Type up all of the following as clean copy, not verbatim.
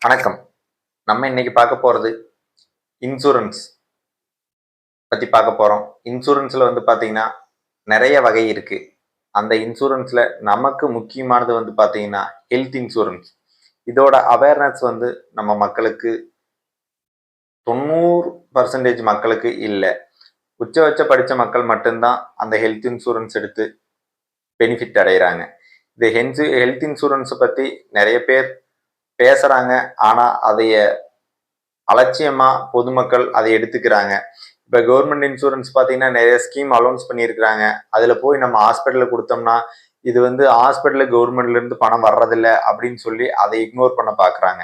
வணக்கம். நம்ம இன்னைக்கு பார்க்க போறது இன்சூரன்ஸ் பத்தி பார்க்க போறோம். இன்சூரன்ஸ்ல பார்த்தீங்கன்னா, நெறைய வகை இருக்கு. அந்த இன்சூரன்ஸ்ல நமக்கு முக்கியமானது பார்த்தீங்கன்னா, ஹெல்த் இன்சூரன்ஸ். இதோட அவேர்னஸ் நம்ம மக்களுக்கு 90% மக்களுக்கு இல்ல. உச்சபட்ச படிச்ச மக்கள் மட்டும்தான் அந்த ஹெல்த் இன்சூரன்ஸ் எடுத்து பெனிஃபிட் அடையறாங்க. இந்த ஹெல்த் இன்சூரன்ஸ் பத்தி நெறைய பேர் பேசுறாங்க. ஆனா, அதைய அலட்சியமா பொதுமக்கள் அதை எடுத்துக்கிறாங்க. இப்ப கவர்மெண்ட் இன்சூரன்ஸ் பாத்தீங்கன்னா நிறைய ஸ்கீம் அலௌன்ஸ் பண்ணியிருக்கிறாங்க. அதுல போய் நம்ம ஹாஸ்பிட்டல்ல கொடுத்தோம்னா இது ஹாஸ்பிட்டல் கவர்மெண்ட்ல இருந்து பணம் வர்றதில்ல அப்படின்னு சொல்லி அதை இக்னோர் பண்ண பாக்குறாங்க.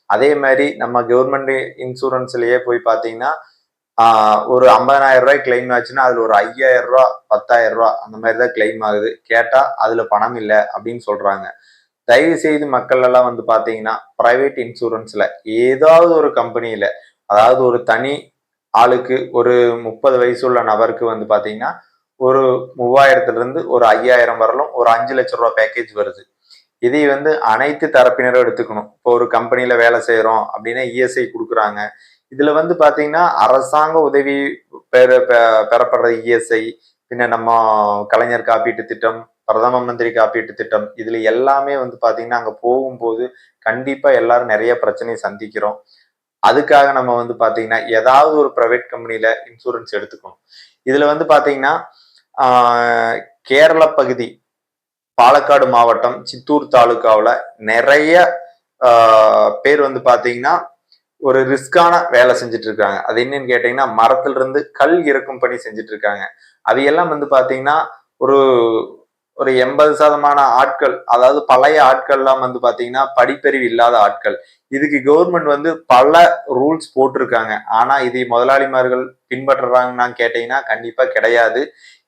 அதே மாதிரி நம்ம கவர்மெண்ட் இன்சூரன்ஸ்லயே போய் பாத்தீங்கன்னா ஒரு 50,000 ரூபாய் கிளைம் ஆச்சுன்னா அதுல ஒரு 5,000 ரூபாய் 10,000 ரூபாய் அந்த மாதிரிதான் கிளைம் ஆகுது. கேட்டா அதுல பணம் இல்லை அப்படின்னு சொல்றாங்க. தயவு செய்து மக்கள் எல்லாம் பாத்தீங்கன்னா பிரைவேட் இன்சூரன்ஸ்ல ஏதாவது ஒரு கம்பெனியில, அதாவது ஒரு தனி ஆளுக்கு ஒரு 30 வயசு உள்ள நபருக்கு பாத்தீங்கன்னா ஒரு 3,000 இருந்து ஒரு 5,000 வரலும் ஒரு 5 லட்சம் ரூபாய் பேக்கேஜ் வருது. இதை அனைத்து தரப்பினரும் எடுத்துக்கணும். இப்போ ஒரு கம்பெனில வேலை செய்யறோம் அப்படின்னா இஎஸ்ஐ கொடுக்குறாங்க. இதுல பாத்தீங்கன்னா அரசாங்க உதவி பெறப்படுற இஎஸ்ஐ, பின்ன நம்ம கலைஞர் காப்பீட்டு திட்டம், பிரதம மந்திரி காப்பீட்டு திட்டம், இதுல எல்லாமே பாத்தீங்கன்னா அங்க போகும்போது கண்டிப்பா எல்லாரும் நிறைய பிரச்சனையை சந்திக்கிறோம். அதுக்காக நம்ம பாத்தீங்கன்னா ஏதாவது ஒரு பிரைவேட் கம்பெனில இன்சூரன்ஸ் எடுத்துக்கணும். இதுல பாத்தீங்கன்னா கேரள பகுதி, பாலக்காடு மாவட்டம், சித்தூர் தாலுகாவுல நிறைய பேர் பாத்தீங்கன்னா ஒரு ரிஸ்கான வேலை செஞ்சுட்டு இருக்காங்க. அது என்னன்னு கேட்டீங்கன்னா மரத்துல இருந்து கல் இறக்கும் பணி செஞ்சுட்டு இருக்காங்க. அதையெல்லாம் பாத்தீங்கன்னா ஒரு ஒரு 80% ஆட்கள், அதாவது பழைய ஆட்கள்லாம் பாத்தீங்கன்னா படிப்பறிவு இல்லாத ஆட்கள். இதுக்கு கவர்மெண்ட் பல ரூல்ஸ் போட்டிருக்காங்க. ஆனா இதை முதலாளிமார்கள் பின்பற்றுறாங்கன்னு கேட்டீங்கன்னா கண்டிப்பா கிடையாது.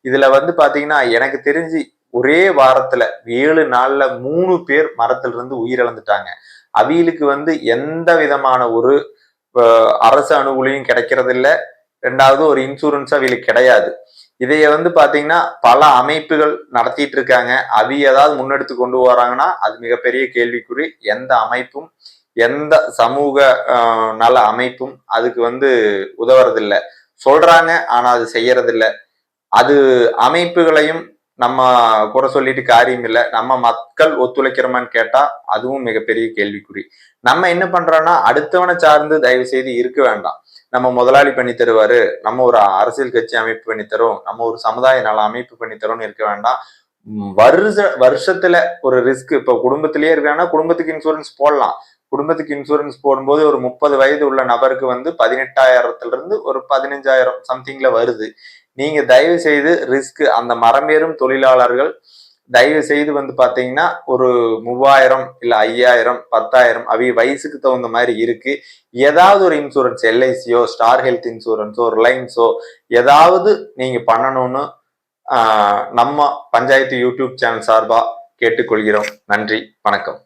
இதுல பாத்தீங்கன்னா எனக்கு தெரிஞ்சு ஒரே வாரத்துல 7 நாள்ல 3 பேர் மரத்துல இருந்து உயிரிழந்துட்டாங்க. அவியலுக்கு எந்த விதமான ஒரு அரசு அனுகூலியும் கிடைக்கிறது இல்ல. ரெண்டாவது ஒரு இன்சூரன்ஸ் அவியலுக்கு கிடையாது. இதைய பாத்தீங்கன்னா பல அமைப்புகள் நடத்திட்டு இருக்காங்க. அவி ஏதாவது முன்னெடுத்து கொண்டு வராங்கன்னா அது மிகப்பெரிய கேள்விக்குறி. எந்த அமைப்பும் எந்த சமூக நல அமைப்பும் அதுக்கு உதவுறதில்லை. சொல்றாங்க ஆனா அது செய்யறது இல்லை. அது அமைப்புகளையும் நம்ம குறை சொல்லிட்டு காரியம் இல்லை. நம்ம மக்கள் ஒத்துழைக்கிறோமான்னு கேட்டா அதுவும் மிகப்பெரிய கேள்விக்குறி. நம்ம என்ன பண்றோம்னா அடுத்தவனை சார்ந்து தயவு செய்து இருக்க வேண்டாம். நம்ம முதலாளி பண்ணி தருவாரு, நம்ம ஒரு அரசியல் கட்சி அமைப்பு பண்ணி தரும், நம்ம ஒரு சமுதாய நல அமைப்பு பண்ணி தரோம்னு இருக்க வேண்டாம். வருஷத்துல ஒரு ரிஸ்க், இப்ப குடும்பத்திலேயே இருக்காங்கன்னா குடும்பத்துக்கு இன்சூரன்ஸ் போடலாம். குடும்பத்துக்கு இன்சூரன்ஸ் போடும்போது ஒரு 30 வயது உள்ள நபருக்கு 18,000 இருந்து ஒரு 15,000 சம்திங்ல வருது. நீங்க தயவு செய்து ரிஸ்க், அந்த மரமேறும் தொழிலாளர்கள் தயவு செய்து பாத்தீங்கன்னா ஒரு 3,000 இல்ல 5,000 10,000 அவிய வயசுக்கு தகுந்த மாதிரி இருக்கு. ஏதாவது ஒரு இன்சூரன்ஸ், எல்ஐசியோ, ஸ்டார் ஹெல்த் இன்சூரன்ஸோ, ரிலையன்ஸோ ஏதாவது நீங்க பண்ணணும்னு நம்ம பஞ்சாயத்து யூடியூப் சேனல் சார்பா கேட்டுக்கொள்கிறோம். நன்றி, வணக்கம்.